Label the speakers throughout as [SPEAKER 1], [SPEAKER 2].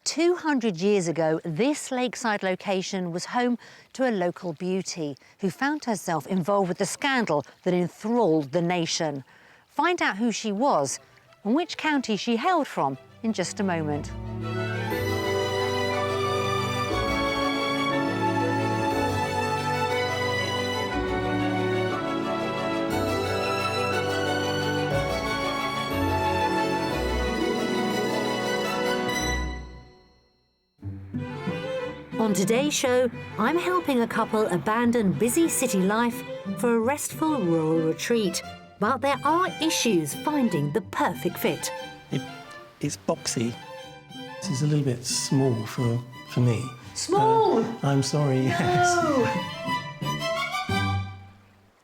[SPEAKER 1] 200 years ago, this lakeside location was home to a local beauty who found herself involved with the scandal that enthralled the nation. Find out who she was and which county she hailed from in just a moment. On today's show, I'm helping a couple abandon busy city life for a restful rural retreat. But there are issues finding the perfect fit.
[SPEAKER 2] It's boxy. This is a little bit small for me.
[SPEAKER 1] Small?
[SPEAKER 2] I'm sorry,
[SPEAKER 1] no.
[SPEAKER 2] Yes.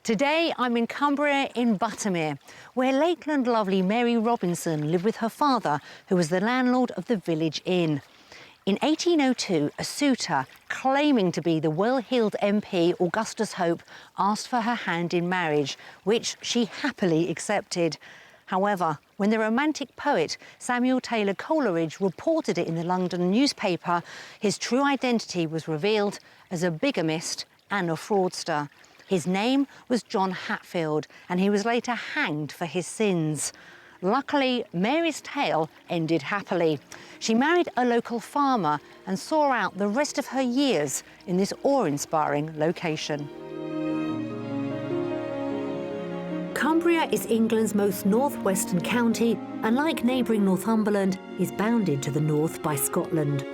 [SPEAKER 1] Today, I'm in Cumbria in Buttermere, where Lakeland lovely Mary Robinson lived with her father, who was the landlord of the village inn. In 1802, a suitor claiming to be the well-heeled MP Augustus Hope asked for her hand in marriage, which she happily accepted. However, when the romantic poet Samuel Taylor Coleridge reported it in the London newspaper, his true identity was revealed as a bigamist and a fraudster. His name was John Hatfield, and he was later hanged for his sins. Luckily, Mary's tale ended happily. She married a local farmer and saw out the rest of her years in this awe-inspiring location. Cumbria is England's most northwestern county and, like neighbouring Northumberland, is bounded to the north by Scotland.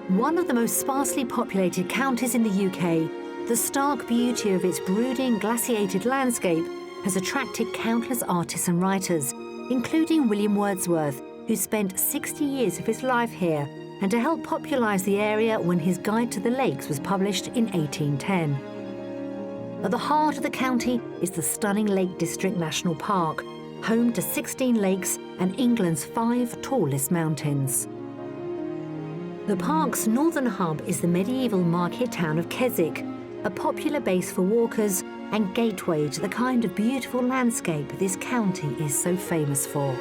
[SPEAKER 1] One of the most sparsely populated counties in the UK, the stark beauty of its brooding, glaciated landscape has attracted countless artists and writers, including William Wordsworth, who spent 60 years of his life here, and to help popularise the area when his Guide to the Lakes was published in 1810. At the heart of the county is the stunning Lake District National Park, home to 16 lakes and England's 5 tallest mountains. The park's northern hub is the medieval market town of Keswick, a popular base for walkers and gateway to the kind of beautiful landscape this county is so famous for.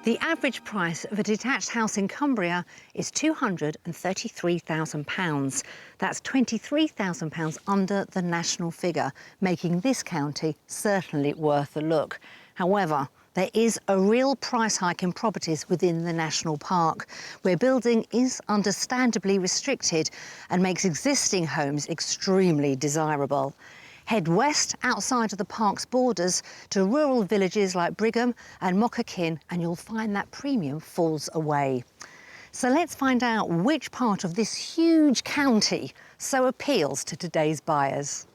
[SPEAKER 1] The average price of a detached house in Cumbria is £233,000. That's £23,000 under the national figure, making this county certainly worth a look. However, there is a real price hike in properties within the national park, where building is understandably restricted and makes existing homes extremely desirable. Head west outside of the park's borders to rural villages like Brigham and Mockerkin, and you'll find that premium falls away. So let's find out which part of this huge county so appeals to today's buyers.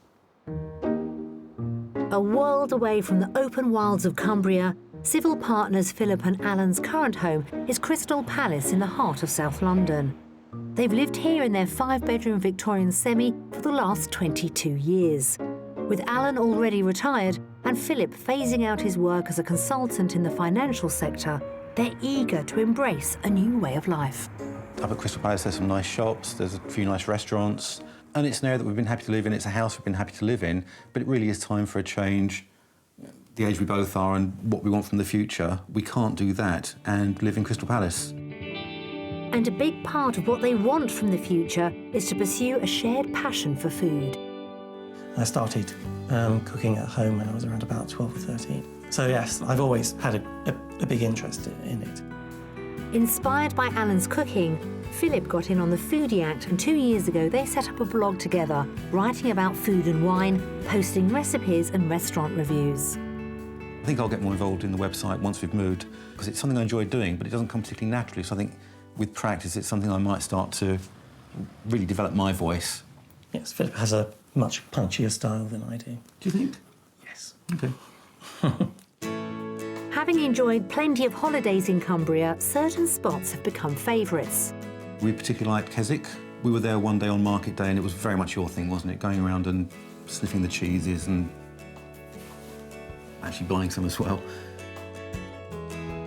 [SPEAKER 1] A world away from the open wilds of Cumbria, civil partners Philip and Alan's current home is Crystal Palace in the heart of South London. They've lived here in their 5-bedroom Victorian semi for the last 22 years. With Alan already retired and Philip phasing out his work as a consultant in the financial sector, they're eager to embrace a new way of life.
[SPEAKER 3] Up at Crystal Palace, there's some nice shops, there's a few nice restaurants, and it's an area that we've been happy to live in. It's a house we've been happy to live in, but it really is time for a change. The age we both are and what we want from the future, we can't do that and live in Crystal Palace.
[SPEAKER 1] And a big part of what they want from the future is to pursue a shared passion for food.
[SPEAKER 2] I started cooking at home when I was around about 12 or 13. So yes, I've always had a big interest in it.
[SPEAKER 1] Inspired by Alan's cooking, Philip got in on the Foodie Act, and 2 years ago they set up a blog together, writing about food and wine, posting recipes and restaurant reviews.
[SPEAKER 3] I think I'll get more involved in the website once we've moved, because it's something I enjoy doing, but it doesn't come particularly naturally. So I think with practice, it's something I might start to really develop my voice.
[SPEAKER 2] Yes, Philip has a much punchier style than I do.
[SPEAKER 3] Do you think?
[SPEAKER 2] Yes.
[SPEAKER 3] OK.
[SPEAKER 1] Having enjoyed plenty of holidays in Cumbria, certain spots have become favourites.
[SPEAKER 3] We particularly liked Keswick. We were there one day on market day, and it was very much your thing, wasn't it? Going around and sniffing the cheeses and actually buying some as well.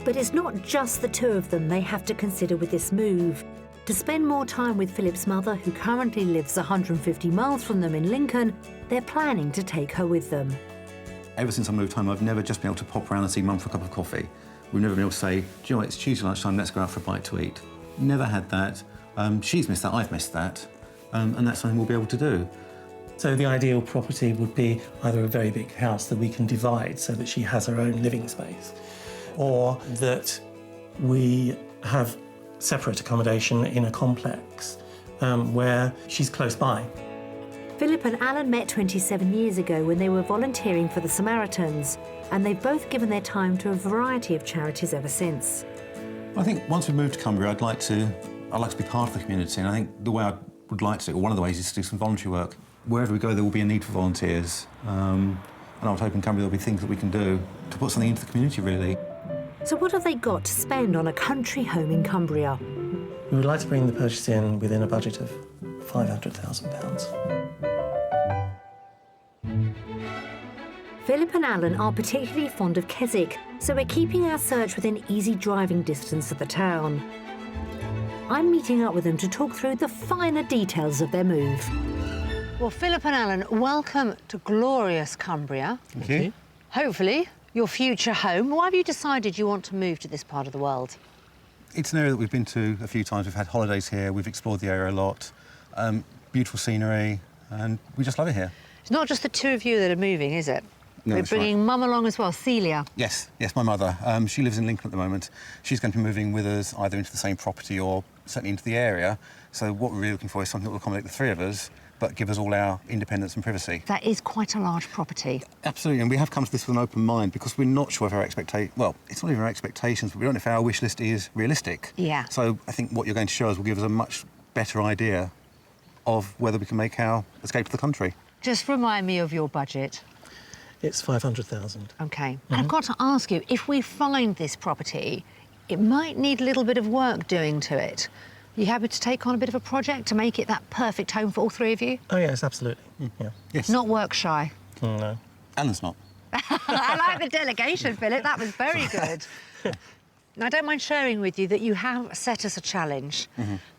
[SPEAKER 1] But it's not just the two of them they have to consider with this move. To spend more time with Philip's mother, who currently lives 150 miles from them in Lincoln, they're planning to take her with them.
[SPEAKER 3] Ever since I moved home, I've never just been able to pop around and see Mum for a cup of coffee. We've never been able to say, do you know what, it's Tuesday lunchtime, let's go out for a bite to eat. Never had that. She's missed that, I've missed that. And that's something we'll be able to do.
[SPEAKER 2] So the ideal property would be either a very big house that we can divide so that she has her own living space, or that we have separate accommodation in a complex where she's close by.
[SPEAKER 1] Philip and Alan met 27 years ago when they were volunteering for the Samaritans, and they've both given their time to a variety of charities ever since.
[SPEAKER 3] I think once we move to Cumbria, I'd like to be part of the community, and I think the way I would like to do it, or one of the ways, is to do some voluntary work. Wherever we go, there will be a need for volunteers, and I was hoping in Cumbria there'll be things that we can do to put something into the community, really.
[SPEAKER 1] So what have they got to spend on a country home in Cumbria?
[SPEAKER 2] We would like to bring the purchase in within a budget of £500,000.
[SPEAKER 1] Philip and Alan are particularly fond of Keswick, so we're keeping our search within easy driving distance of the town. I'm meeting up with them to talk through the finer details of their move. Well, Philip and Alan, welcome to glorious Cumbria.
[SPEAKER 3] Thank you.
[SPEAKER 1] Hopefully, your future home. Why have you decided you want to move to this part of the world?
[SPEAKER 3] It's an area that we've been to a few times. We've had holidays here, we've explored the area a lot. Beautiful scenery, and we just love it here.
[SPEAKER 1] It's not just the two of you that are moving, is it?
[SPEAKER 3] No,
[SPEAKER 1] We're
[SPEAKER 3] that's
[SPEAKER 1] bringing
[SPEAKER 3] right.
[SPEAKER 1] Mum along as well, Celia.
[SPEAKER 3] Yes, my mother. She lives in Lincoln at the moment. She's going to be moving with us either into the same property or certainly into the area. So what we're really looking for is something that will accommodate the three of us, but give us all our independence and privacy.
[SPEAKER 1] That is quite a large property.
[SPEAKER 3] Absolutely, and we have come to this with an open mind because we're not sure if our expectations... Well, it's not even our expectations, but we don't know if our wish list is realistic.
[SPEAKER 1] Yeah.
[SPEAKER 3] So I think what you're going to show us will give us a much better idea of whether we can make our escape to the country.
[SPEAKER 1] Just remind me of your budget.
[SPEAKER 2] It's £500,000.
[SPEAKER 1] OK. I've got to ask you, if we find this property, it might need a little bit of work doing to it. Are you happy to take on a bit of a project to make it that perfect home for all three of you?
[SPEAKER 2] Oh, yes, absolutely. Yeah.
[SPEAKER 3] Yes.
[SPEAKER 1] Not work shy.
[SPEAKER 2] No.
[SPEAKER 3] Alan's not.
[SPEAKER 1] I like the delegation, Philip. That was very good. Now, I don't mind sharing with you that you have set us a challenge,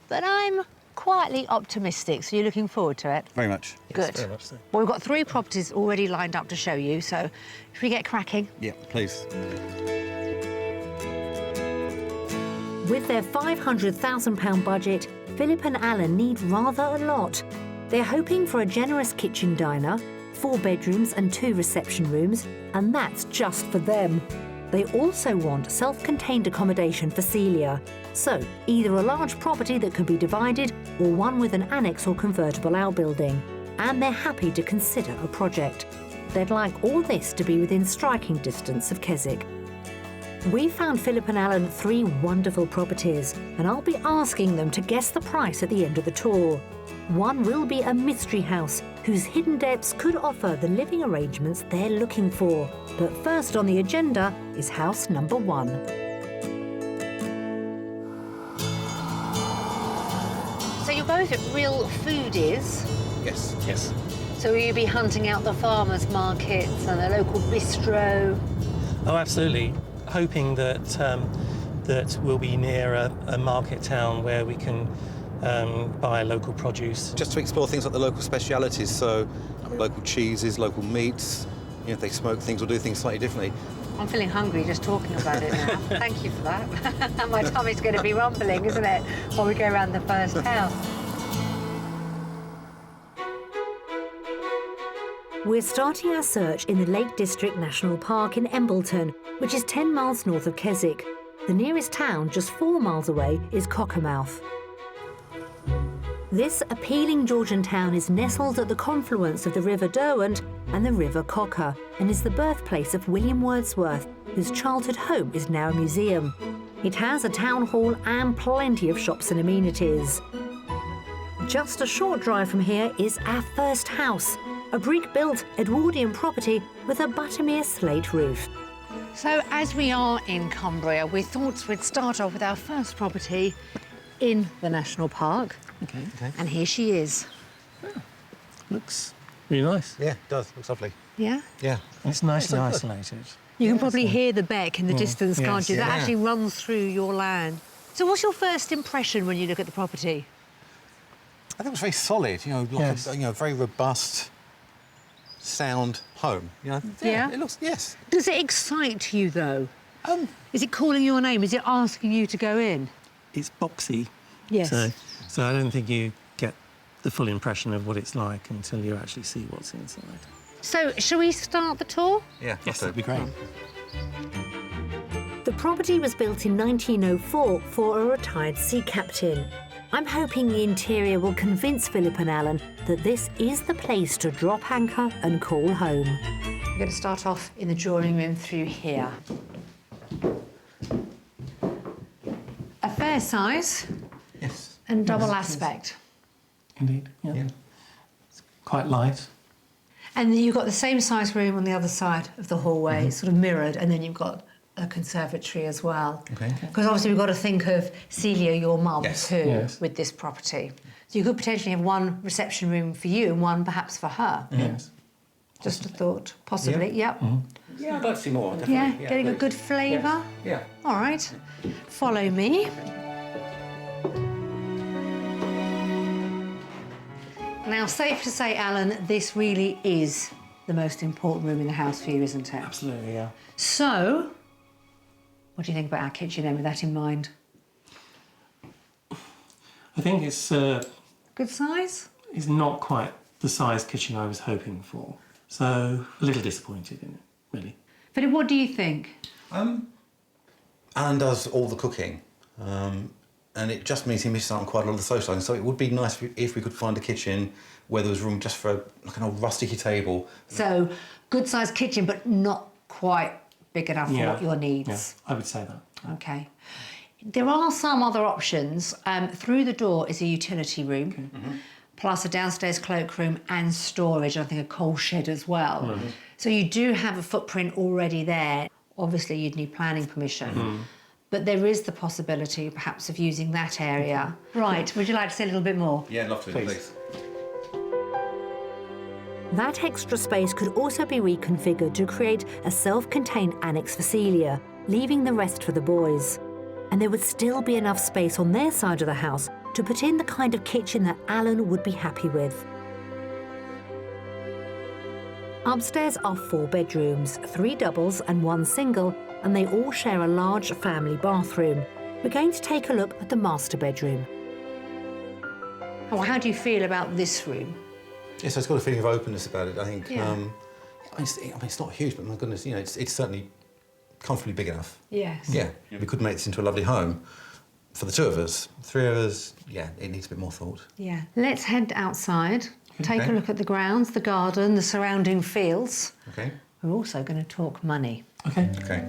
[SPEAKER 1] but I'm quietly optimistic, so you're looking forward to it?
[SPEAKER 3] Very much.
[SPEAKER 1] Good.
[SPEAKER 2] Yes, very much so.
[SPEAKER 1] Well, we've got 3 properties already lined up to show you, so should we get cracking?
[SPEAKER 3] Yeah, please.
[SPEAKER 1] With their £500,000 budget, Philip and Alan need rather a lot. They're hoping for a generous kitchen diner, 4 bedrooms and 2 reception rooms, and that's just for them. They also want self-contained accommodation for Celia. So, either a large property that can be divided or one with an annex or convertible outbuilding. And they're happy to consider a project. They'd like all this to be within striking distance of Keswick. We found Philip and Alan 3 wonderful properties, and I'll be asking them to guess the price at the end of the tour. One will be a mystery house whose hidden depths could offer the living arrangements they're looking for. But first on the agenda is house number 1. So you're both real foodies.
[SPEAKER 3] Yes.
[SPEAKER 2] Yes.
[SPEAKER 1] So will you be hunting out the farmers' markets and the local bistro?
[SPEAKER 2] Oh, absolutely. Hoping that that we'll be near a market town where we can buy local produce.
[SPEAKER 3] Just to explore things like the local specialities, so local cheeses, local meats. You know, if they smoke things or do things slightly differently.
[SPEAKER 1] I'm feeling hungry just talking about it now. Thank you for that. My tummy's going to be rumbling, isn't it, while we go around the first house. We're starting our search in the Lake District National Park in Embleton, which is 10 miles north of Keswick. The nearest town, just 4 miles away, is Cockermouth. This appealing Georgian town is nestled at the confluence of the River Derwent and the River Cocker, and is the birthplace of William Wordsworth, whose childhood home is now a museum. It has a town hall and plenty of shops and amenities. Just a short drive from here is our first house, a brick-built Edwardian property with a Buttermere slate roof. So as we are in Cumbria, we thought we'd start off with our first property in the National Park.
[SPEAKER 2] Okay.
[SPEAKER 1] And here she is.
[SPEAKER 2] Looks really nice.
[SPEAKER 3] Yeah, it does. Looks lovely.
[SPEAKER 1] Yeah?
[SPEAKER 3] Yeah.
[SPEAKER 2] It's nicely
[SPEAKER 3] It's so good.
[SPEAKER 2] isolated.
[SPEAKER 1] You can probably hear the beck in the distance,
[SPEAKER 2] yes,
[SPEAKER 1] can't you? That
[SPEAKER 3] yeah.
[SPEAKER 1] actually runs through your land. So what's your first impression when you look at the property?
[SPEAKER 3] I think it was very solid, you know, like
[SPEAKER 2] Yes.
[SPEAKER 3] a very robust, sound home. You know,
[SPEAKER 1] Yeah?
[SPEAKER 3] It looks, yes.
[SPEAKER 1] Does it excite you, though? Is it calling your name? Is it asking you to go in?
[SPEAKER 2] It's boxy.
[SPEAKER 1] Yes.
[SPEAKER 2] So I don't think you get the full impression of what it's like until you actually see what's inside.
[SPEAKER 1] So, shall we start the tour?
[SPEAKER 3] Yeah,
[SPEAKER 2] Yes, that'd be great.
[SPEAKER 1] The property was built in 1904 for a retired sea captain. I'm hoping the interior will convince Philip and Alan that this is the place to drop anchor and call home. We're going to start off in the drawing room through here. A fair size
[SPEAKER 3] Yes.
[SPEAKER 1] and double aspect.
[SPEAKER 2] Indeed, yeah.
[SPEAKER 3] Yeah.
[SPEAKER 2] It's quite light.
[SPEAKER 1] And then you've got the same size room on the other side of the hallway, sort of mirrored, and then you've got a conservatory as well.
[SPEAKER 3] Okay.
[SPEAKER 1] Because obviously we've got to think of Celia, your mum,
[SPEAKER 3] Yes.
[SPEAKER 1] too,
[SPEAKER 2] Yes.
[SPEAKER 1] with this property. So you could potentially have one reception room for you and one perhaps for her.
[SPEAKER 2] Yes.
[SPEAKER 1] Just a thought, possibly.
[SPEAKER 3] Yeah.
[SPEAKER 1] Yep.
[SPEAKER 3] Yeah, I'd like to see more, definitely.
[SPEAKER 1] Yeah, getting a good flavour.
[SPEAKER 3] Yeah.
[SPEAKER 1] All right, follow me. Now, safe to say, Alan, this really is the most important room in the house for you, isn't it?
[SPEAKER 2] Absolutely, yeah.
[SPEAKER 1] So, what do you think about our kitchen then, with that in mind?
[SPEAKER 2] I think it's
[SPEAKER 1] Good size?
[SPEAKER 2] not quite the size kitchen I was hoping for. So, a little disappointed in it, really.
[SPEAKER 1] Philip, what do you think?
[SPEAKER 3] Alan does all the cooking, and it just means he misses out on quite a lot of the socialising. So it would be nice if we could find a kitchen where there was room just for like an old rusticy table.
[SPEAKER 1] So, good sized kitchen, but not quite big enough for what your needs.
[SPEAKER 2] Yeah, I would say that.
[SPEAKER 1] Okay. There are some other options. Through the door is a utility room, plus a downstairs cloakroom and storage, I think a coal shed as well. So you do have a footprint already there. Obviously, you'd need planning permission. But there is the possibility, perhaps, of using that area. Right, would you like to say a little bit more?
[SPEAKER 3] Yeah, I'd love to, please.
[SPEAKER 1] That extra space could also be reconfigured to create a self-contained annex for Celia, leaving the rest for the boys. And there would still be enough space on their side of the house to put in the kind of kitchen that Alan would be happy with. Upstairs are 4 bedrooms, 3 doubles and 1 single, and they all share a large family bathroom. We're going to take a look at the master bedroom. Oh, how do you feel about this room?
[SPEAKER 3] Yes, it's got a feeling of openness about it. I think.
[SPEAKER 1] Yeah.
[SPEAKER 3] I mean, it's not huge, but my goodness, you know, it's certainly comfortably big enough.
[SPEAKER 1] Yes.
[SPEAKER 3] Yeah, we could make this into a lovely home for the 2 of us. 3 of us, yeah, it needs a bit more thought.
[SPEAKER 1] Yeah. Let's head outside, take
[SPEAKER 3] Okay.
[SPEAKER 1] a look at the grounds, the garden, the surrounding fields.
[SPEAKER 3] Okay.
[SPEAKER 1] We're also going to talk money.
[SPEAKER 2] Okay.
[SPEAKER 3] Okay.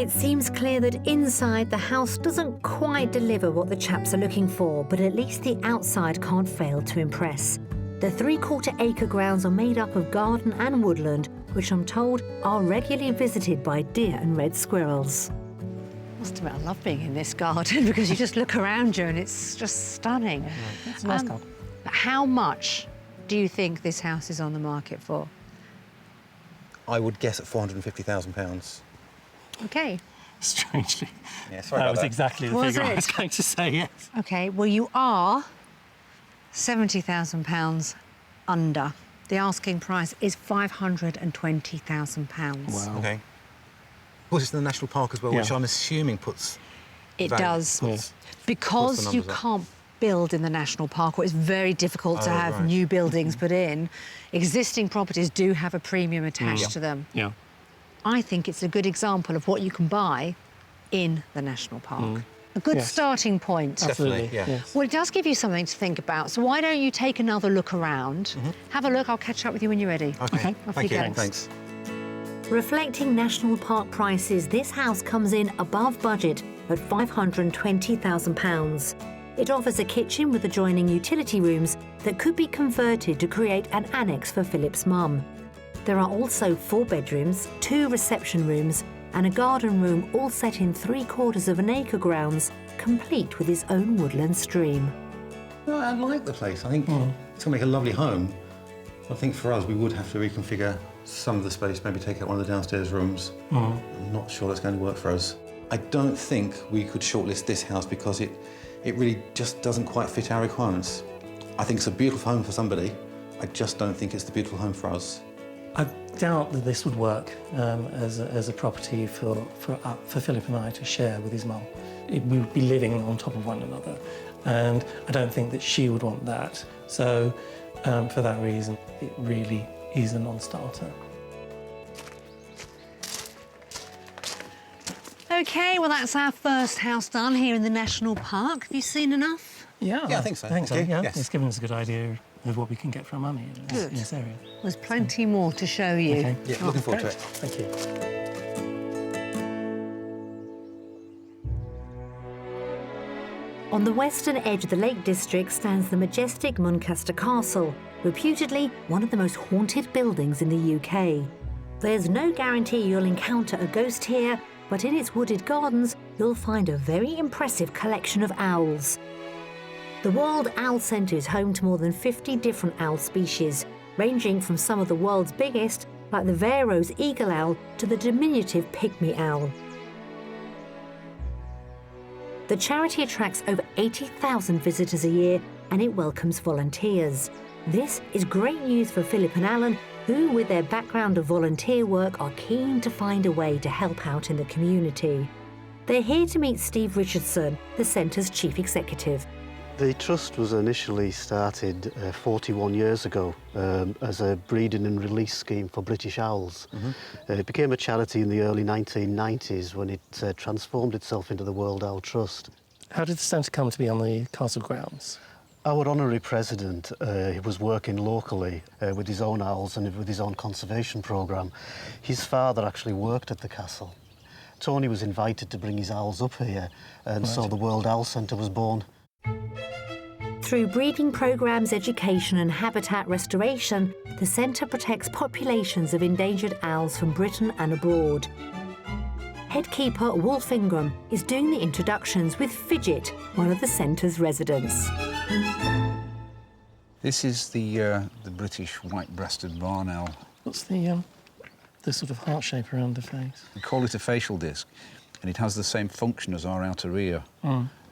[SPEAKER 1] It seems clear that inside the house doesn't quite deliver what the chaps are looking for, but at least the outside can't fail to impress. The 3/4-acre grounds are made up of garden and woodland, which I'm told are regularly visited by deer and red squirrels. Must admit, I love being in this garden because you just look around you and it's just stunning.
[SPEAKER 2] It's a nice garden.
[SPEAKER 1] But how much do you think this house is on the market for?
[SPEAKER 3] I would guess at £450,000.
[SPEAKER 1] Okay.
[SPEAKER 2] Strangely.
[SPEAKER 3] Yeah, sorry
[SPEAKER 2] That
[SPEAKER 3] about
[SPEAKER 2] was
[SPEAKER 3] that.
[SPEAKER 2] exactly the
[SPEAKER 1] Was
[SPEAKER 2] figure I
[SPEAKER 1] it?
[SPEAKER 2] was going to say, yes.
[SPEAKER 1] Okay, well, you are £70,000 under. The asking price is £520,000.
[SPEAKER 2] Wow.
[SPEAKER 3] Okay. Of course, it's in the national park as well, which
[SPEAKER 2] Yeah.
[SPEAKER 3] I'm assuming puts.
[SPEAKER 1] It
[SPEAKER 3] value-
[SPEAKER 1] does.
[SPEAKER 3] puts-
[SPEAKER 1] Because
[SPEAKER 3] What's the
[SPEAKER 1] you
[SPEAKER 3] numbers up?
[SPEAKER 1] can't build in the national park, or it's very difficult to
[SPEAKER 3] Oh,
[SPEAKER 1] have
[SPEAKER 3] right.
[SPEAKER 1] new buildings put in, existing properties do have a premium attached
[SPEAKER 3] Yeah.
[SPEAKER 1] to them.
[SPEAKER 2] Yeah.
[SPEAKER 1] I think it's a good example of what you can buy in the national park. A good
[SPEAKER 2] Yes.
[SPEAKER 1] starting point.
[SPEAKER 3] Definitely, yeah.
[SPEAKER 2] Yes.
[SPEAKER 1] Well, it does give you something to think about. So why don't you take another look around? Have a look. I'll catch up with you when you're ready.
[SPEAKER 3] Okay.
[SPEAKER 1] Off
[SPEAKER 3] Thank
[SPEAKER 1] you
[SPEAKER 3] you.
[SPEAKER 1] go.
[SPEAKER 3] Thanks.
[SPEAKER 1] Reflecting national park prices, this house comes in above budget at £520,000. It offers a kitchen with adjoining utility rooms that could be converted to create an annex for Philip's mum. There are also 4 bedrooms, 2 reception rooms, and a garden room all set in 3/4 grounds, complete with his own woodland stream.
[SPEAKER 3] No, I like the place. I think it's going to make a lovely home. I think for us, we would have to reconfigure some of the space, maybe take out one of the downstairs rooms. I'm not sure that's going to work for us. I don't think we could shortlist this house because it really just doesn't quite fit our requirements. I think it's a beautiful home for somebody. I just don't think it's the beautiful home for us.
[SPEAKER 2] I doubt that this would work as a property for Philip and I to share with his mum. We would be living on top of one another, and I don't think that she would want that. So, for that reason, it really is a non-starter.
[SPEAKER 1] OK, well, that's our first house done here in the National Park. Have you seen enough?
[SPEAKER 2] Yeah,
[SPEAKER 3] I think so.
[SPEAKER 2] I think so,
[SPEAKER 3] Thank you.
[SPEAKER 2] yeah.
[SPEAKER 3] Yes.
[SPEAKER 2] It's given us a good idea of what we can get for our money in this area.
[SPEAKER 1] There's plenty more to show you.
[SPEAKER 2] Okay.
[SPEAKER 3] Yeah, looking forward to it.
[SPEAKER 2] Thank you.
[SPEAKER 1] On the western edge of the Lake District stands the majestic Muncaster Castle, reputedly one of the most haunted buildings in the UK. There's no guarantee you'll encounter a ghost here, but in its wooded gardens, you'll find a very impressive collection of owls. The World Owl Centre is home to more than 50 different owl species, ranging from some of the world's biggest, like the Varro's eagle owl, to the diminutive pygmy owl. The charity attracts over 80,000 visitors a year, and it welcomes volunteers. This is great news for Philip and Alan, who, with their background of volunteer work, are keen to find a way to help out in the community. They're here to meet Steve Richardson, the centre's chief executive.
[SPEAKER 4] The trust was initially started 41 years ago as a breeding and release scheme for British owls. It became a charity in the early 1990s when it transformed itself into the World Owl Trust.
[SPEAKER 2] How did the centre come to be on the castle grounds?
[SPEAKER 4] Our honorary president was working locally with his own owls and with his own conservation programme. His father actually worked at the castle. Tony was invited to bring his owls up here, and so the World Owl Centre was born.
[SPEAKER 1] Through breeding programmes, education and habitat restoration, the centre protects populations of endangered owls from Britain and abroad. Headkeeper Wolf Ingram is doing the introductions with Fidget, one of the centre's residents.
[SPEAKER 5] This is the British white-breasted barn owl.
[SPEAKER 2] What's the sort of heart shape around the face?
[SPEAKER 5] We call it a facial disc, and it has the same function as our outer ear.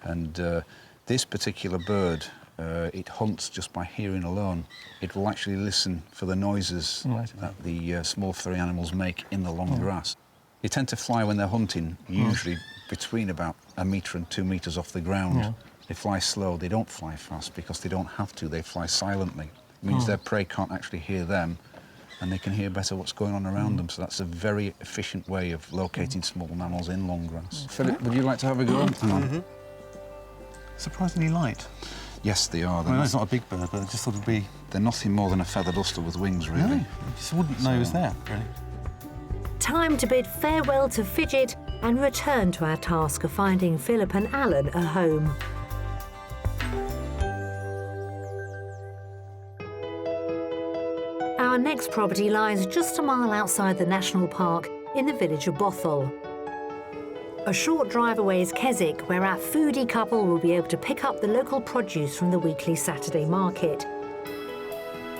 [SPEAKER 5] And this particular bird, it hunts just by hearing alone. It will actually listen for the noises that the small furry animals make in the long grass. They tend to fly when they're hunting, usually between about 1 metre and 2 metres off the ground. They fly slow, they don't fly fast because they don't have to, they fly silently. It means their prey can't actually hear them, and they can hear better what's going on around them, so that's a very efficient way of locating small mammals in long grass. Philip, would you like to have a go?
[SPEAKER 3] Surprisingly light.
[SPEAKER 5] Yes, they are.
[SPEAKER 3] I know it's not a big bird, but I just thought it'd be...
[SPEAKER 5] They're nothing more than a feather duster with wings, really.
[SPEAKER 3] No, you just wouldn't know it was there, really.
[SPEAKER 1] Time to bid farewell to Fidget and return to our task of finding Philip and Alan a home. Our next property lies just a mile outside the National Park in the village of Bothell. A short drive away is Keswick, where our foodie couple will be able to pick up the local produce from the weekly Saturday market.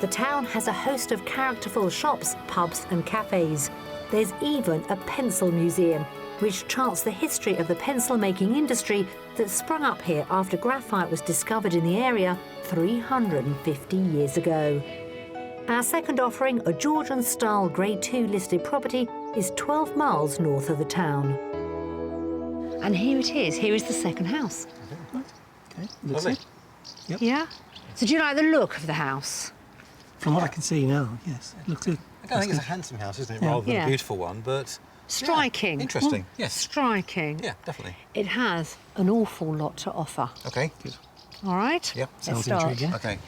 [SPEAKER 1] The town has a host of characterful shops, pubs and cafes. There's even a pencil museum, which charts the history of the pencil-making industry that sprung up here after graphite was discovered in the area 350 years ago. Our second offering, a Georgian-style Grade 2 listed property, is 12 miles north of the town. And here it is. Here is the second house.
[SPEAKER 2] Okay, looks good. Yep.
[SPEAKER 1] Yeah? So do you like the look of the house?
[SPEAKER 2] From what I can see now, yes, it looks good.
[SPEAKER 3] I think it's a handsome house, isn't it,
[SPEAKER 2] Yeah.
[SPEAKER 3] rather than
[SPEAKER 1] Yeah.
[SPEAKER 3] a beautiful one, but...
[SPEAKER 1] Striking.
[SPEAKER 3] Yeah, interesting, yes.
[SPEAKER 1] Striking.
[SPEAKER 3] Yeah, definitely.
[SPEAKER 1] It has an awful lot to offer.
[SPEAKER 3] OK. Good.
[SPEAKER 1] All right?
[SPEAKER 3] Yep.
[SPEAKER 1] Let's
[SPEAKER 2] Sounds
[SPEAKER 1] start.
[SPEAKER 2] intriguing.
[SPEAKER 3] OK.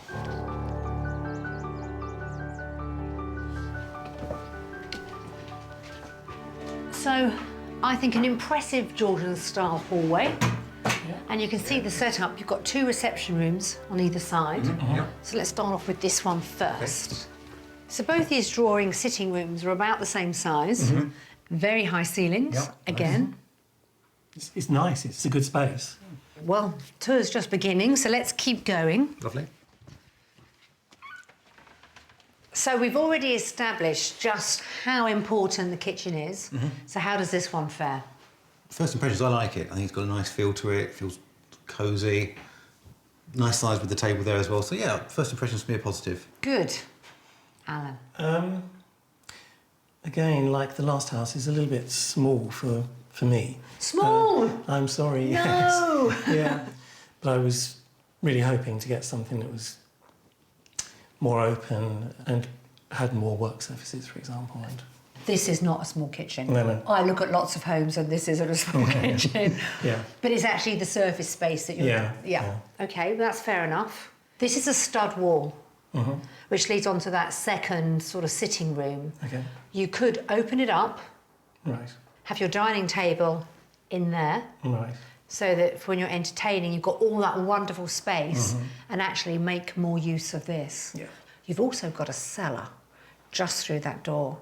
[SPEAKER 1] So, I think an impressive Georgian-style hallway. And you can see the setup. You've got 2 reception rooms on either side. So let's start off with this one first. So both these drawing sitting rooms are about the same size. Very high ceilings, again.
[SPEAKER 2] It's nice, it's a good space.
[SPEAKER 1] Well, tour's just beginning, so let's keep going.
[SPEAKER 3] Lovely.
[SPEAKER 1] So we've already established just how important the kitchen is. So how does this one fare?
[SPEAKER 3] First impressions, I like it. I think it's got a nice feel to it. It feels cosy. Nice size with the table there as well. So yeah, first impressions for me are positive.
[SPEAKER 1] Good. Alan?
[SPEAKER 2] Again, like the last house, is a little bit small for me.
[SPEAKER 1] Small!
[SPEAKER 2] I'm sorry,
[SPEAKER 1] No!
[SPEAKER 2] yes. Yeah. But I was really hoping to get something that was more open and had more work surfaces, for example. And
[SPEAKER 1] This is not a small kitchen.
[SPEAKER 2] No.
[SPEAKER 1] I look at lots of homes and this isn't a small kitchen.
[SPEAKER 2] Yeah.
[SPEAKER 1] But it's actually the surface space that you're...
[SPEAKER 2] Yeah.
[SPEAKER 1] OK, that's fair enough. This is a stud wall, which leads on to that second sort of sitting room.
[SPEAKER 2] OK.
[SPEAKER 1] You could open it up,
[SPEAKER 2] Right.
[SPEAKER 1] have your dining table in there,
[SPEAKER 2] Right.
[SPEAKER 1] so that when you're entertaining, you've got all that wonderful space and actually make more use of this.
[SPEAKER 2] Yeah.
[SPEAKER 1] You've also got a cellar just through that door.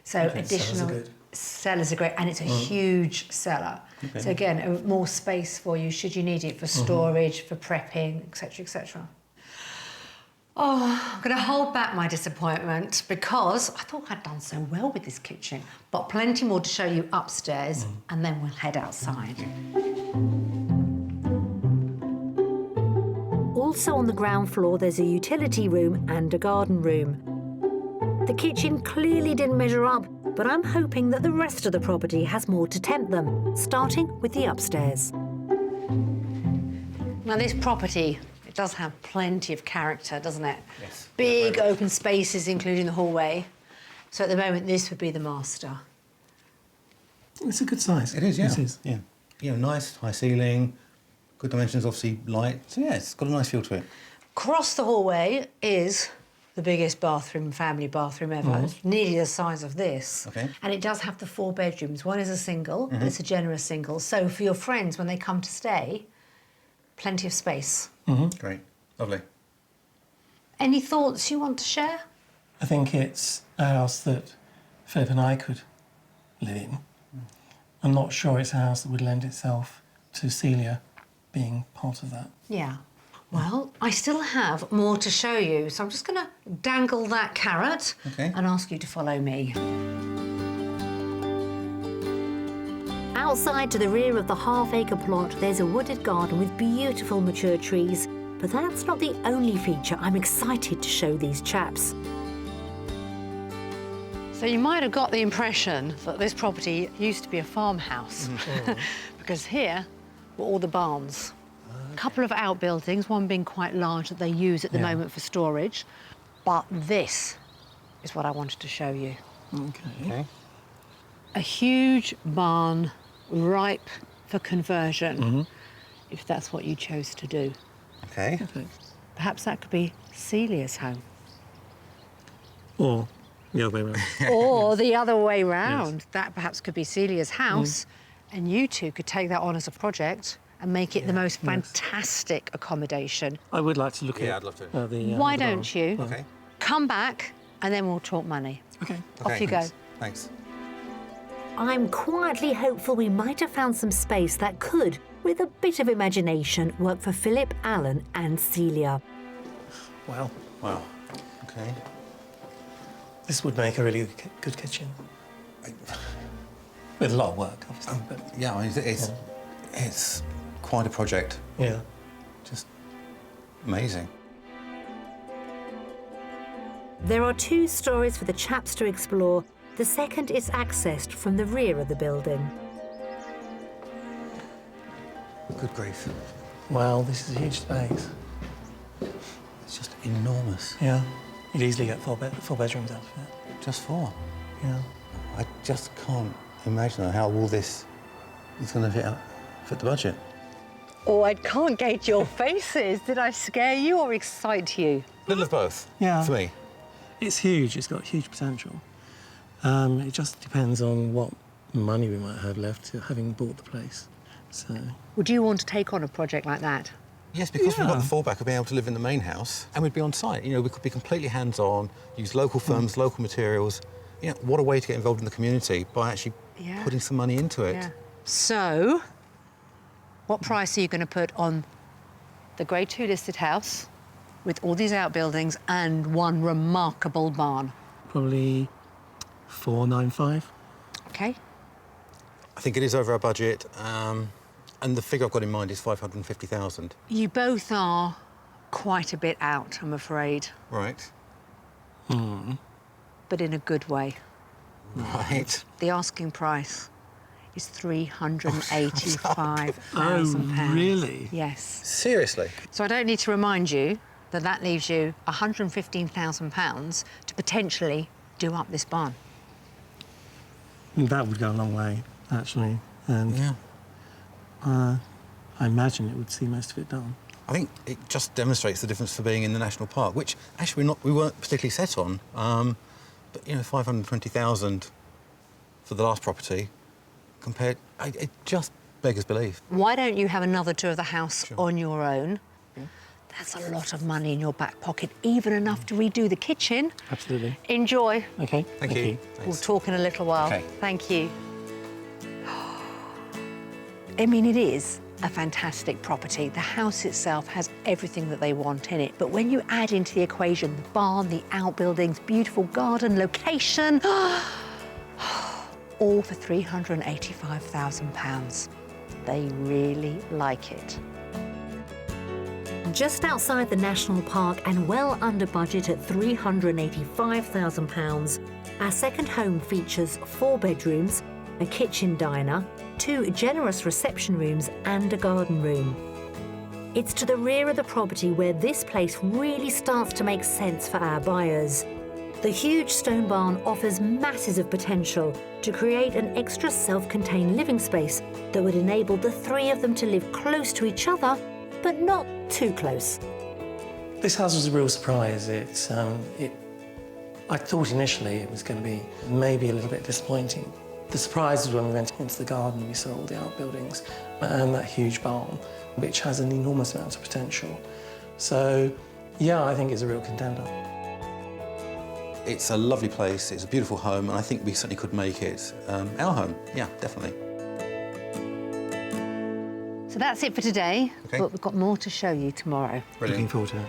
[SPEAKER 1] So
[SPEAKER 2] Okay,
[SPEAKER 1] additional
[SPEAKER 2] cellars are good.
[SPEAKER 1] cellars are great, and it's a huge cellar.
[SPEAKER 3] Okay.
[SPEAKER 1] So again, more space for you should you need it for storage, for prepping, etc., etc. Oh, I'm going to hold back my disappointment because I thought I'd done so well with this kitchen, but plenty more to show you upstairs, and then we'll head outside. Also on the ground floor, there's a utility room and a garden room. The kitchen clearly didn't measure up, but I'm hoping that the rest of the property has more to tempt them, starting with the upstairs. Now, this property, it does have plenty of character, doesn't it?
[SPEAKER 3] Yes.
[SPEAKER 1] Big open spaces, including the hallway. So at the moment, this would be the master.
[SPEAKER 2] It's a good size.
[SPEAKER 3] It is, yeah.
[SPEAKER 2] It is.
[SPEAKER 3] Yeah. You know, nice, high ceiling, good dimensions, obviously light. So yeah, it's got a nice feel to it.
[SPEAKER 1] Across the hallway is the biggest bathroom, family bathroom ever. It's nearly the size of this.
[SPEAKER 3] Okay.
[SPEAKER 1] And it does have the 4 bedrooms. One is a single, but it's a generous single. So for your friends, when they come to stay, plenty of space.
[SPEAKER 3] Great. Lovely.
[SPEAKER 1] Any thoughts you want to share?
[SPEAKER 2] I think it's a house that Philip and I could live in. I'm not sure it's a house that would lend itself to Celia being part of that.
[SPEAKER 1] Yeah. Well, I still have more to show you, so I'm just going to dangle that carrot
[SPEAKER 3] Okay.
[SPEAKER 1] and ask you to follow me. Outside to the rear of the half-acre plot, there's a wooded garden with beautiful mature trees. But that's not the only feature I'm excited to show these chaps. So you might have got the impression that this property used to be a farmhouse, because here were all the barns. A couple of outbuildings, one being quite large that they use at the moment for storage. But this is what I wanted to show you.
[SPEAKER 2] Okay.
[SPEAKER 1] A huge barn ripe for conversion, if that's what you chose to do.
[SPEAKER 3] Okay.
[SPEAKER 1] Perhaps that could be Celia's home.
[SPEAKER 2] Or the other way around.
[SPEAKER 1] Or the other way round.
[SPEAKER 2] Yes.
[SPEAKER 1] That perhaps could be Celia's house, and you two could take that on as a project and make it the most fantastic accommodation.
[SPEAKER 2] I would like to look at
[SPEAKER 3] Yeah, I'd love to.
[SPEAKER 1] Why
[SPEAKER 2] the
[SPEAKER 1] don't you
[SPEAKER 3] Okay.
[SPEAKER 1] come back and then we'll talk money.
[SPEAKER 2] Okay.
[SPEAKER 1] Off you
[SPEAKER 3] thanks.
[SPEAKER 1] go.
[SPEAKER 3] Thanks.
[SPEAKER 1] I'm quietly hopeful we might have found some space that could, with a bit of imagination, work for Philip, Alan and Celia.
[SPEAKER 2] Well,
[SPEAKER 3] Wow. Okay.
[SPEAKER 2] this would make a really good kitchen. With a lot of work, obviously. But
[SPEAKER 3] Yeah, I mean, it's quite a project.
[SPEAKER 2] yeah.
[SPEAKER 3] Just amazing.
[SPEAKER 1] There are 2 stories for the chaps to explore. The second is accessed from the rear of the building.
[SPEAKER 3] Good grief.
[SPEAKER 2] Wow, this is a huge space.
[SPEAKER 3] It's just enormous.
[SPEAKER 2] Yeah. You'd easily get 4 bedrooms out of it.
[SPEAKER 3] Just 4.
[SPEAKER 2] Yeah.
[SPEAKER 3] I just can't imagine how all this is going to fit the budget.
[SPEAKER 1] Oh, I can't gauge your faces. Did I scare you or excite you?
[SPEAKER 3] A little of both.
[SPEAKER 2] Yeah.
[SPEAKER 3] For me.
[SPEAKER 2] It's huge. It's got huge potential. It just depends on what money we might have left having bought the place. So,
[SPEAKER 1] Would you want to take on a project like that?
[SPEAKER 3] Yes, because we've
[SPEAKER 2] Yeah.
[SPEAKER 3] got the fallback of being able to live in the main house and we'd be on site. You know, we could be completely hands-on, use local firms, local materials. You know, what a way to get involved in the community by actually putting some money into it.
[SPEAKER 1] Yeah. So, what price are you going to put on the Grade 2 listed house with all these outbuildings and one remarkable barn?
[SPEAKER 2] probably 495.
[SPEAKER 1] OK?
[SPEAKER 3] I think it is over our budget, and the figure I've got in mind is 550,000.
[SPEAKER 1] You both are quite a bit out, I'm afraid.
[SPEAKER 3] Right.
[SPEAKER 1] But in a good way.
[SPEAKER 3] Right.
[SPEAKER 1] The asking price is £385,000.
[SPEAKER 2] Oh, really?
[SPEAKER 1] Yes.
[SPEAKER 3] Seriously?
[SPEAKER 1] So I don't need to remind you that that leaves you £115,000 to potentially do up this barn.
[SPEAKER 2] That would go a long way, actually. And
[SPEAKER 3] Yeah.
[SPEAKER 2] I imagine it would see most of it done.
[SPEAKER 3] I think it just demonstrates the difference for being in the national park, which actually we weren't particularly set on. But, you know, 520,000 for the last property compared... It just beggars belief.
[SPEAKER 1] Why don't you have another tour of the house
[SPEAKER 3] Sure.
[SPEAKER 1] on your own? That's a lot of money in your back pocket, even enough to redo the kitchen.
[SPEAKER 2] Absolutely.
[SPEAKER 1] Enjoy.
[SPEAKER 2] OK.
[SPEAKER 3] Thank you.
[SPEAKER 1] We'll talk in a little while.
[SPEAKER 3] OK.
[SPEAKER 1] Thank you. I mean, it is a fantastic property. The house itself has everything that they want in it. But when you add into the equation the barn, the outbuildings, beautiful garden, location, all for £385,000. They really like it. Just outside the national park and well under budget at £385,000, our second home features 4 bedrooms, a kitchen diner, 2 generous reception rooms and a garden room. It's to the rear of the property where this place really starts to make sense for our buyers. The huge stone barn offers masses of potential to create an extra self-contained living space that would enable the 3 of them to live close to each other, but not too close.
[SPEAKER 2] This house was a real surprise. I thought initially it was going to be maybe a little bit disappointing. The surprise was when we went into the garden, we saw all the outbuildings and that huge barn, which has an enormous amount of potential. So, yeah, I think it's a real contender.
[SPEAKER 3] It's a lovely place, it's a beautiful home, and I think we certainly could make it our home. Yeah, definitely.
[SPEAKER 1] So that's it for today,
[SPEAKER 3] OK.
[SPEAKER 1] but we've got more to show you tomorrow.
[SPEAKER 2] Looking forward to it.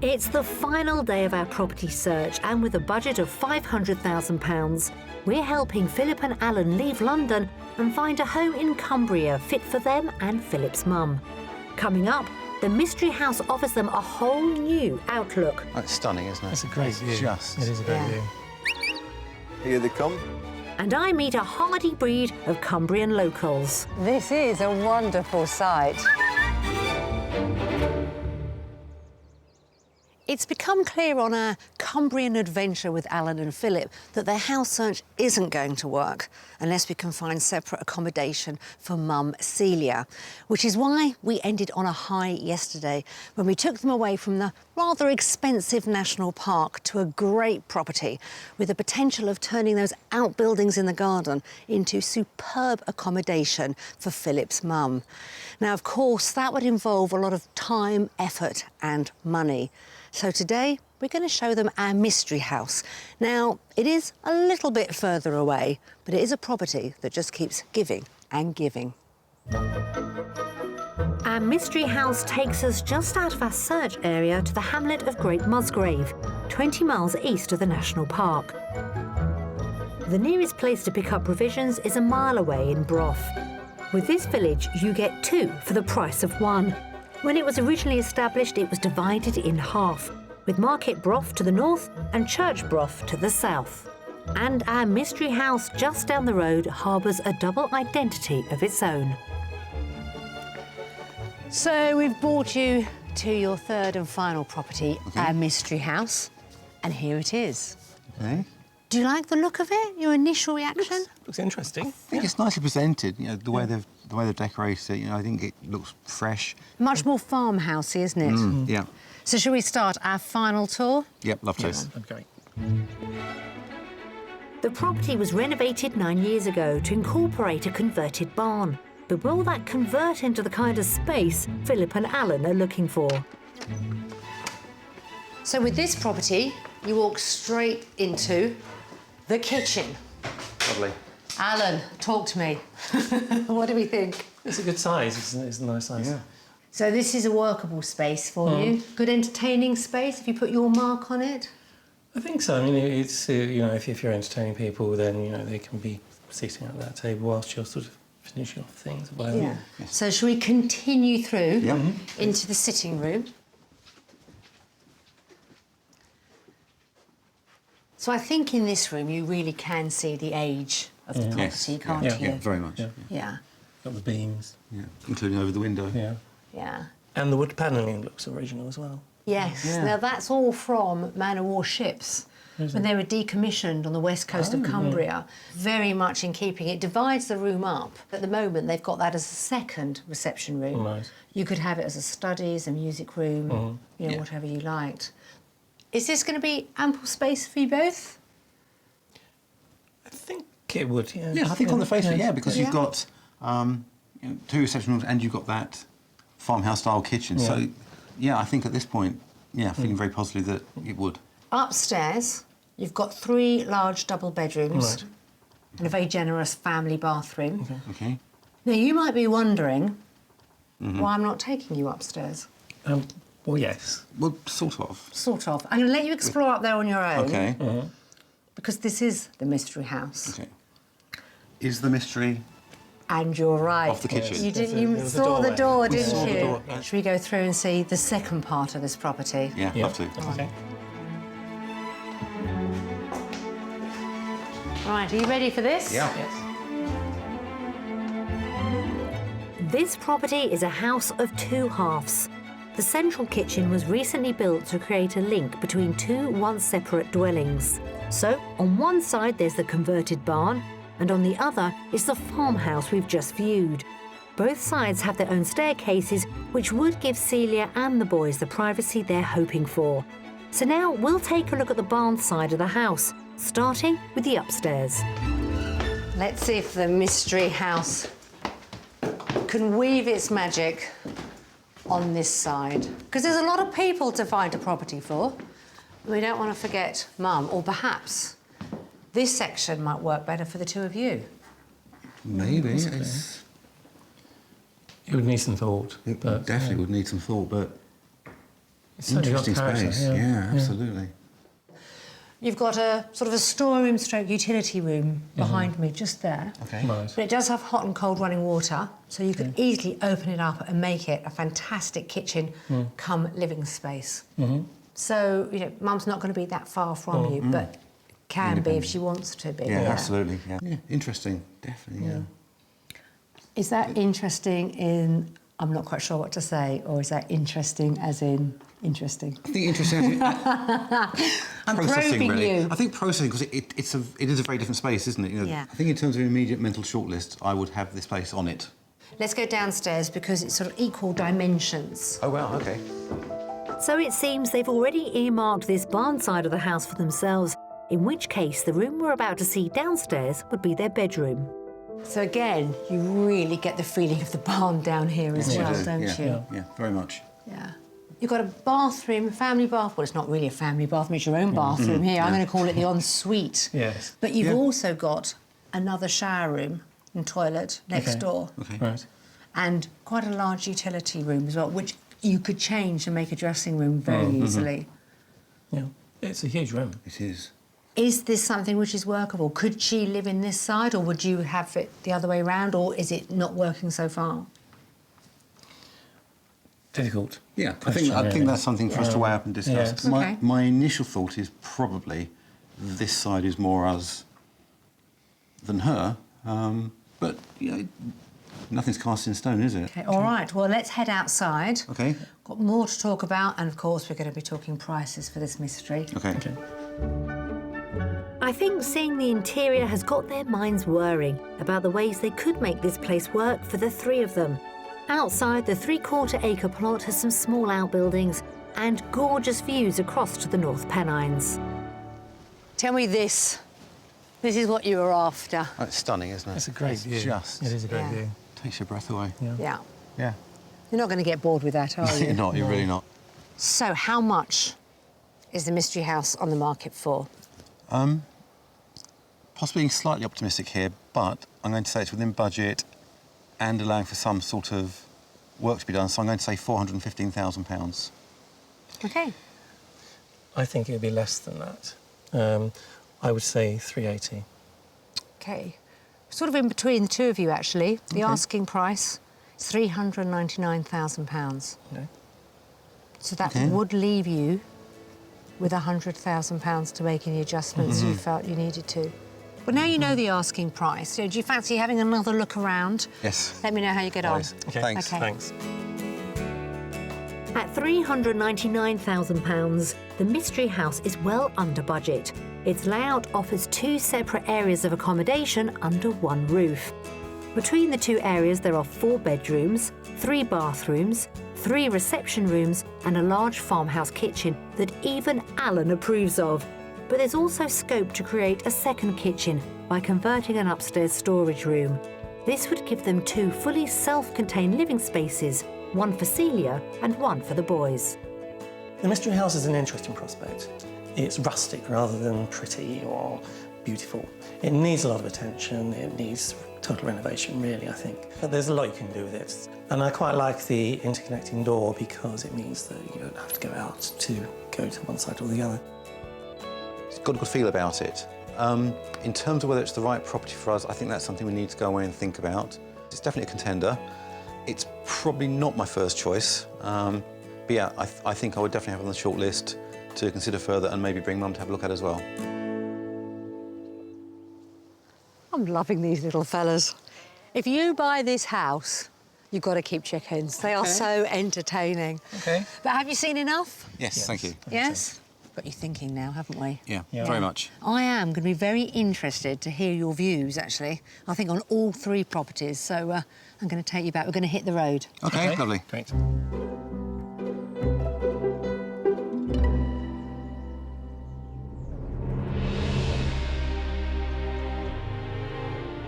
[SPEAKER 1] It's the final day of our property search, and with a budget of £500,000, we're helping Philip and Alan leave London and find a home in Cumbria fit for them and Philip's mum. Coming up, the mystery house offers them a whole new outlook.
[SPEAKER 3] Oh, it's stunning, isn't it?
[SPEAKER 2] It's a great view.
[SPEAKER 3] It
[SPEAKER 2] is a great view.
[SPEAKER 3] Here they come.
[SPEAKER 1] And I meet a hardy breed of Cumbrian locals.
[SPEAKER 6] This is a wonderful sight.
[SPEAKER 1] It's become clear on our Cumbrian adventure with Alan and Philip that their house search isn't going to work unless we can find separate accommodation for Mum Celia, which is why we ended on a high yesterday when we took them away from the rather expensive national park to a great property with the potential of turning those outbuildings in the garden into superb accommodation for Philip's mum. Now, of course, that would involve a lot of time, effort and money. So today, we're going to show them our mystery house. Now, it is a little bit further away, but it is a property that just keeps giving and giving. Our mystery house takes us just out of our search area to the hamlet of Great Musgrave, 20 miles east of the national park. The nearest place to pick up provisions is a mile away in Brough. With this village, you get 2 for the price of 1. When it was originally established, it was divided in half, with Market Brough to the north and Church Brough to the south. And our mystery house just down the road harbours a double identity of its own. So we've brought you to your third and final property, our mystery house, and here it is.
[SPEAKER 3] Okay.
[SPEAKER 1] Do you like the look of it? Your initial reaction?
[SPEAKER 2] Looks interesting.
[SPEAKER 3] I think it's nicely presented. You know, the way they've decorated it. You know, I think it looks fresh.
[SPEAKER 1] Much more farmhousey, isn't it?
[SPEAKER 3] Yeah.
[SPEAKER 1] So shall we start our final tour?
[SPEAKER 3] Yep. Love to.
[SPEAKER 2] Yes, that'd be great.
[SPEAKER 1] The property was renovated 9 years ago to incorporate a converted barn. But will that convert into the kind of space Philip and Alan are looking for? So with this property, you walk straight into the kitchen.
[SPEAKER 3] Lovely.
[SPEAKER 1] Alan, talk to me. What do we think?
[SPEAKER 2] It's a good size. It's a nice size.
[SPEAKER 3] Yeah.
[SPEAKER 1] So this is a workable space for you. Good entertaining space, if you put your mark on it.
[SPEAKER 2] I think so. I mean, it's you know, if you're entertaining people, then you know they can be sitting at that table whilst you're sort of finishing off things.
[SPEAKER 1] Yeah. So shall we continue through
[SPEAKER 3] Yeah.
[SPEAKER 1] into the sitting room? So I think in this room you really can see the age of the property, can't you?
[SPEAKER 3] Yeah, very much.
[SPEAKER 2] Yeah.
[SPEAKER 1] Yeah.
[SPEAKER 2] Got the beams.
[SPEAKER 3] Yeah, including over the window.
[SPEAKER 2] Yeah.
[SPEAKER 1] Yeah.
[SPEAKER 2] And the wood panelling looks original as well.
[SPEAKER 1] Yes.
[SPEAKER 3] Yeah.
[SPEAKER 1] Now that's all from man of war ships. When they were decommissioned on the west coast of Cumbria, very much in keeping. It divides the room up. At the moment, they've got that as a second reception room.
[SPEAKER 2] Right.
[SPEAKER 1] You could have it as a studies, a music room, you know, whatever you liked. Is this going to be ample space for you both?
[SPEAKER 2] I think it would. Yeah.
[SPEAKER 3] Yeah, I think on the face of it, yeah, because
[SPEAKER 1] Yeah.
[SPEAKER 3] you've got you know, 2 reception rooms and you've got that farmhouse-style kitchen.
[SPEAKER 2] Yeah.
[SPEAKER 3] So, yeah, I think at this point, yeah, feeling very positive that it would.
[SPEAKER 1] Upstairs, you've got 3 large double bedrooms
[SPEAKER 2] Right.
[SPEAKER 1] and a very generous family bathroom.
[SPEAKER 3] Okay.
[SPEAKER 1] Now, you might be wondering why I'm not taking you upstairs.
[SPEAKER 2] Well, yes.
[SPEAKER 3] Well, sort of.
[SPEAKER 1] Sort of. I'm going to let you explore up there on your own.
[SPEAKER 3] Okay.
[SPEAKER 1] Because this is the mystery house.
[SPEAKER 3] Okay. Is the mystery
[SPEAKER 1] And you're right.
[SPEAKER 3] off the kitchen?
[SPEAKER 1] You, did,
[SPEAKER 2] There
[SPEAKER 1] you
[SPEAKER 2] was a
[SPEAKER 1] saw the
[SPEAKER 2] doorway.
[SPEAKER 1] door,
[SPEAKER 2] We
[SPEAKER 1] didn't
[SPEAKER 2] saw the
[SPEAKER 1] you?
[SPEAKER 2] door, yeah.
[SPEAKER 1] Should we go through and see the second part of this property?
[SPEAKER 3] Yeah,
[SPEAKER 2] Yeah.
[SPEAKER 3] love to.
[SPEAKER 2] Okay.
[SPEAKER 1] Right, are you ready for this?
[SPEAKER 3] Yeah.
[SPEAKER 2] Yes.
[SPEAKER 1] This property is a house of 2 halves. The central kitchen was recently built to create a link between 2 once separate dwellings. So, on one side there's the converted barn, and on the other is the farmhouse we've just viewed. Both sides have their own staircases, which would give Celia and the boys the privacy they're hoping for. So now we'll take a look at the barn side of the house, starting with the upstairs. Let's see if the mystery house can weave its magic on this side. Because there's a lot of people to find a property for. We don't want to forget Mum, or perhaps this section might work better for the 2 of you.
[SPEAKER 3] Maybe.
[SPEAKER 2] It would need some thought.
[SPEAKER 3] It
[SPEAKER 2] but,
[SPEAKER 3] definitely would need some thought, but
[SPEAKER 2] It's certainly got
[SPEAKER 3] interesting
[SPEAKER 2] character,
[SPEAKER 3] space. Yeah, absolutely.
[SPEAKER 1] You've got a sort of a storeroom stroke utility room behind me, just there.
[SPEAKER 3] Okay.
[SPEAKER 2] Right.
[SPEAKER 1] But it does have hot and cold running water, so you could easily open it up and make it a fantastic kitchen come living space. So, you know, Mum's not going to be that far from you, but can be if she wants to be.
[SPEAKER 3] Yeah, absolutely. Yeah. Interesting. Definitely. Yeah.
[SPEAKER 1] Is that interesting in, I'm not quite sure what to say, or is that interesting as in interesting?
[SPEAKER 3] I think interesting.
[SPEAKER 1] I'm
[SPEAKER 3] processing,
[SPEAKER 1] probing
[SPEAKER 3] really.
[SPEAKER 1] you.
[SPEAKER 3] I think processing because it is a very different space, isn't it? You know,
[SPEAKER 1] Yeah.
[SPEAKER 3] I think in terms of an immediate mental shortlist, I would have this place on it.
[SPEAKER 1] Let's go downstairs because it's sort of equal dimensions.
[SPEAKER 3] Oh wow. Okay.
[SPEAKER 1] So it seems they've already earmarked this barn side of the house for themselves, in which case the room we're about to see downstairs would be their bedroom. So again, you really get the feeling of the barn down here as
[SPEAKER 3] Yes, you
[SPEAKER 1] well,
[SPEAKER 3] do.
[SPEAKER 1] don't
[SPEAKER 3] Yeah.
[SPEAKER 1] you?
[SPEAKER 3] Yeah, very much.
[SPEAKER 1] Yeah. You've got a bathroom, family bath. Well, it's not really a family bathroom, it's your own bathroom here. I'm going to call it the ensuite.
[SPEAKER 2] Yes.
[SPEAKER 1] But you've
[SPEAKER 3] Yeah.
[SPEAKER 1] also got another shower room and toilet next
[SPEAKER 2] Okay.
[SPEAKER 1] door.
[SPEAKER 3] Okay.
[SPEAKER 2] Right.
[SPEAKER 1] And quite a large utility room as well, which you could change and make a dressing room very easily.
[SPEAKER 2] Yeah. It's a huge room.
[SPEAKER 3] It is.
[SPEAKER 1] Is this something which is workable? Could she live in this side, or would you have it the other way around, or is it not working so far?
[SPEAKER 2] Difficult.
[SPEAKER 3] Yeah,
[SPEAKER 2] question,
[SPEAKER 3] I think
[SPEAKER 2] really.
[SPEAKER 3] that's something for us to weigh up and discuss.
[SPEAKER 2] Yes.
[SPEAKER 1] Okay.
[SPEAKER 3] My initial thought is probably this side is more us than her, but you know, nothing's cast in stone, is it?
[SPEAKER 1] Okay, all right. Well, let's head outside.
[SPEAKER 3] Okay.
[SPEAKER 1] Got more to talk about, and of course, we're going to be talking prices for this mystery.
[SPEAKER 3] Okay.
[SPEAKER 1] I think seeing the interior has got their minds whirring about the ways they could make this place work for the 3 of them. Outside, the 3/4-acre plot has some small outbuildings and gorgeous views across to the North Pennines. Tell me this. This is what you were after.
[SPEAKER 3] Oh, it's stunning, isn't it?
[SPEAKER 2] It's a great view.
[SPEAKER 3] Just
[SPEAKER 2] It is a great
[SPEAKER 1] Yeah.
[SPEAKER 2] view.
[SPEAKER 3] takes your breath away.
[SPEAKER 1] Yeah.
[SPEAKER 3] Yeah.
[SPEAKER 1] You're not going to get bored with that, are you?
[SPEAKER 3] You're not. You're really not.
[SPEAKER 1] So, how much
[SPEAKER 6] is the mystery house on the market for?
[SPEAKER 3] Possibly being slightly optimistic here, but I'm going to say it's within budget and allowing for some sort of work to be done, so I'm going to say £415,000.
[SPEAKER 6] OK.
[SPEAKER 2] I think it would be less than that. I would say 380.
[SPEAKER 6] OK. Sort of in between the two of you, actually. The asking price is £399,000.
[SPEAKER 2] Okay.
[SPEAKER 6] So that would leave you with £100,000 to make any adjustments you felt you needed to. Well, now you know the asking price. So do you fancy having another look around?
[SPEAKER 3] Yes.
[SPEAKER 6] Let me know how you get on.
[SPEAKER 2] Okay.
[SPEAKER 3] Thanks.
[SPEAKER 6] Okay.
[SPEAKER 2] Thanks.
[SPEAKER 1] At £399,000, the Mystery House is well under budget. Its layout offers 2 separate areas of accommodation under one roof. Between the 2 areas, there are 4 bedrooms, 3 bathrooms, 3 reception rooms, and a large farmhouse kitchen that even Alan approves of. But there's also scope to create a second kitchen by converting an upstairs storage room. This would give them 2 fully self-contained living spaces, one for Celia and one for the boys.
[SPEAKER 2] The Mystery House is an interesting prospect. It's rustic rather than pretty or beautiful. It needs a lot of attention. It needs total renovation, really, I think. But there's a lot you can do with it. And I quite like the interconnecting door because it means that you don't have to go out to go to one side or the other.
[SPEAKER 3] It's got a good feel about it. In terms of whether it's the right property for us, I think that's something we need to go away and think about. It's definitely a contender. It's probably not my first choice. But yeah, I think I would definitely have it on the short list to consider further and maybe bring Mum to have a look at as well.
[SPEAKER 6] I'm loving these little fellas. If you buy this house, you've got to keep chickens. They are so entertaining.
[SPEAKER 2] OK.
[SPEAKER 6] But have you seen enough?
[SPEAKER 3] Yes, thank you.
[SPEAKER 6] Yes? Got you thinking now, haven't we?
[SPEAKER 3] Yeah, very much.
[SPEAKER 6] I am going to be very interested to hear your views, actually. I think on all 3 properties. So I'm going to take you back. We're going to hit the road.
[SPEAKER 3] OK, lovely.
[SPEAKER 2] Great.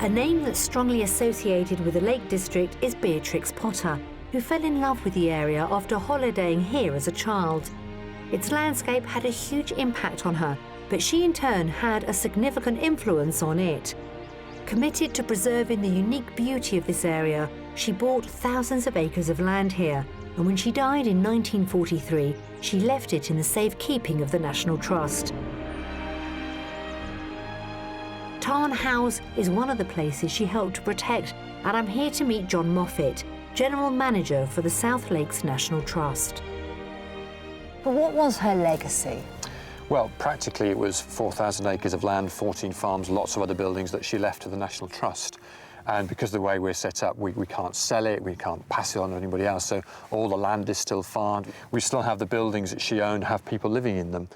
[SPEAKER 1] A name that's strongly associated with the Lake District is Beatrix Potter, who fell in love with the area after holidaying here as a child. Its landscape had a huge impact on her, but she in turn had a significant influence on it. Committed to preserving the unique beauty of this area, she bought thousands of acres of land here, and when she died in 1943, she left it in the safekeeping of the National Trust. Tarn House is one of the places she helped to protect, and I'm here to meet John Moffat, General Manager for the South Lakes National Trust.
[SPEAKER 6] But what was her legacy?
[SPEAKER 7] Well, practically it was 4,000 acres of land, 14 farms, lots of other buildings that she left to the National Trust. And because of the way we're set up, we can't sell it, we can't pass it on to anybody else, so all the land is still farmed. We still have the buildings that she owned, have people living in them.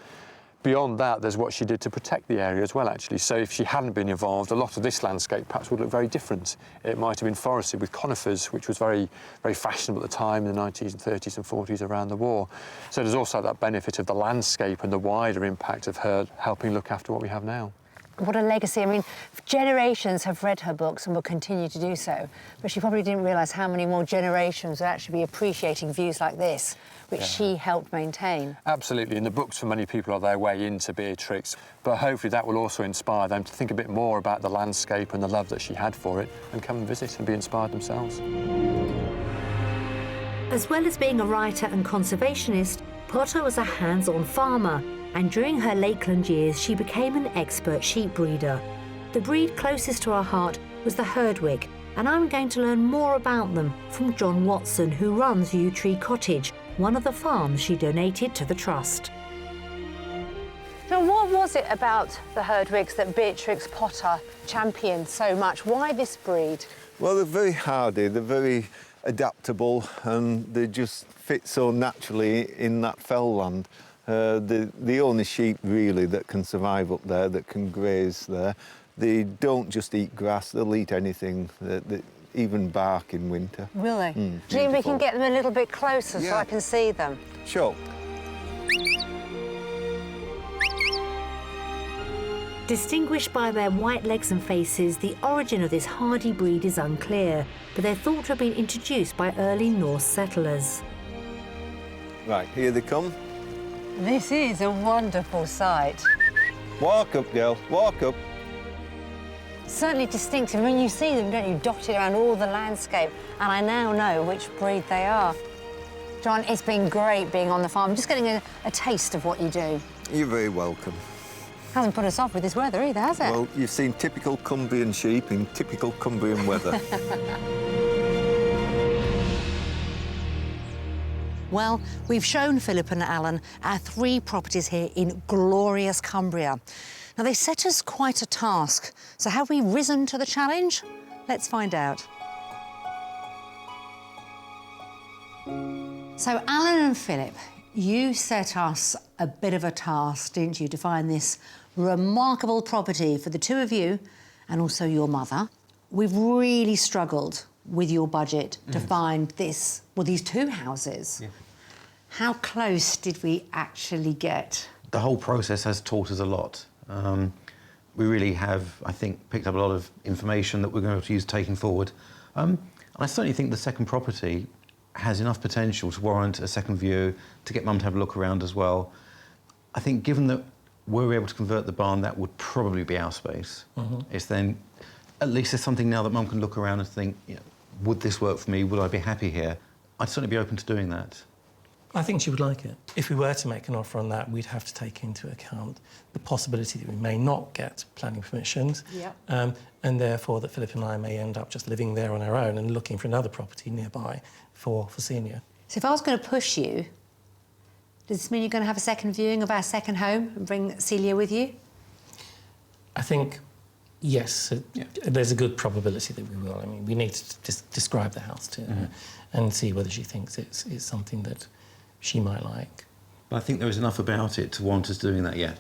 [SPEAKER 7] Beyond that, there's what she did to protect the area as well, actually. So if she hadn't been involved, a lot of this landscape perhaps would look very different. It might have been forested with conifers, which was very, very fashionable at the time in the 1930s and 30s and 40s around the war. So there's also that benefit of the landscape and the wider impact of her helping look after what we have now.
[SPEAKER 6] What a legacy. I mean, generations have read her books and will continue to do so, but she probably didn't realise how many more generations would actually be appreciating views like this, which she helped maintain.
[SPEAKER 7] Absolutely, and the books for many people are their way into Beatrix, but hopefully that will also inspire them to think a bit more about the landscape and the love that she had for it and come and visit and be inspired themselves.
[SPEAKER 1] As well as being a writer and conservationist, Potter was a hands-on farmer, and during her Lakeland years she became an expert sheep breeder. The breed closest to her heart was the Herdwick, and I'm going to learn more about them from John Watson, who runs Yew Tree Cottage, one of the farms she donated to the Trust.
[SPEAKER 6] So what was it about the Herdwicks that Beatrix Potter championed so much? Why this breed?
[SPEAKER 8] Well, they're very hardy, they're very adaptable, and they just fit so naturally in that fell land. The only sheep, really, that can survive up there, that can graze there. They don't just eat grass, they'll eat anything, even bark in winter.
[SPEAKER 6] Will they? Do you think we can get them a little bit closer so I can see them?
[SPEAKER 8] Sure.
[SPEAKER 1] Distinguished by their white legs and faces, the origin of this hardy breed is unclear, but they're thought to have been introduced by early Norse settlers.
[SPEAKER 8] Right, here they come.
[SPEAKER 6] This is a wonderful sight.
[SPEAKER 8] Walk up, girl, walk up.
[SPEAKER 6] Certainly distinctive. When you see them, don't you, dotted around all the landscape, and I now know which breed they are. John, it's been great being on the farm, just getting a taste of what you do.
[SPEAKER 8] You're very welcome.
[SPEAKER 6] Hasn't put us off with this weather either, has it?
[SPEAKER 8] Well, you've seen typical Cumbrian sheep in typical Cumbrian weather.
[SPEAKER 6] Well, we've shown Philip and Alan our 3 properties here in glorious Cumbria. Now, they set us quite a task. So have we risen to the challenge? Let's find out. So, Alan and Philip, you set us a bit of a task, didn't you, to find this remarkable property for the 2 of you and also your mother. We've really struggled with your budget to find this, well, these 2 houses. Yeah. How close did we actually get?
[SPEAKER 3] The whole process has taught us a lot. We really have, I think, picked up a lot of information that we're going to use taking forward. I certainly think the second property has enough potential to warrant a second view, to get Mum to have a look around as well. I think given that we're able to convert the barn, that would probably be our space. It's then, at least there's something now that Mum can look around and think, you know, would this work for me? Would I be happy here? I'd certainly be open to doing that.
[SPEAKER 2] I think she would like it. If we were to make an offer on that, we'd have to take into account the possibility that we may not get planning permissions, and therefore that Philip and I may end up just living there on our own and looking for another property nearby for Celia.
[SPEAKER 6] So if I was going to push you, does this mean you're going to have a second viewing of our second home and bring Celia with you?
[SPEAKER 2] I think, yes, there's a good probability that we will. I mean, we need to just describe the house to her and see whether she thinks it's something that she might like.
[SPEAKER 3] But I think there is enough about it to warrant us doing that, yeah.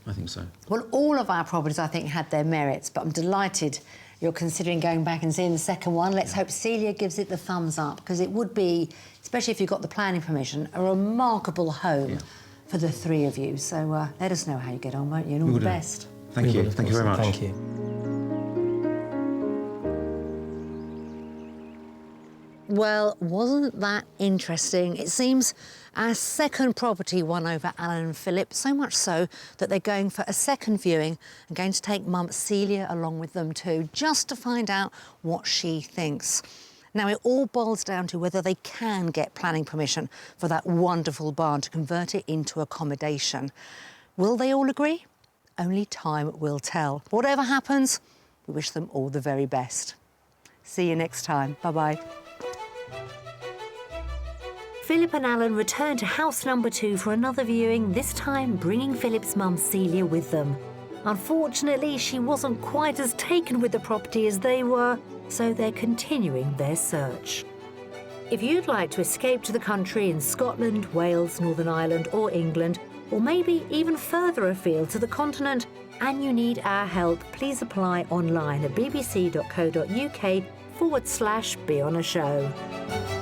[SPEAKER 3] I think so.
[SPEAKER 6] Well, all of our properties, I think, had their merits, but I'm delighted you're considering going back and seeing the second one. Let's hope Celia gives it the thumbs up, because it would be, especially if you got the planning permission, a remarkable home for the 3 of you. So let us know how you get on, won't you? And all the best.
[SPEAKER 3] Thank you. Thank you very much.
[SPEAKER 2] Thank you.
[SPEAKER 6] Well, wasn't that interesting? It seems our second property won over Alan and Philip, so much so that they're going for a second viewing and going to take Mum Celia along with them too, just to find out what she thinks. Now, it all boils down to whether they can get planning permission for that wonderful barn to convert it into accommodation. Will they all agree? Only time will tell. Whatever happens, we wish them all the very best. See you next time. Bye-bye.
[SPEAKER 1] Philip and Alan returned to house number 2 for another viewing, this time bringing Philip's mum Celia with them. Unfortunately, she wasn't quite as taken with the property as they were, so they're continuing their search. If you'd like to escape to the country in Scotland, Wales, Northern Ireland or England, or maybe even further afield to the continent, and you need our help, please apply online at bbc.co.uk/beonashow.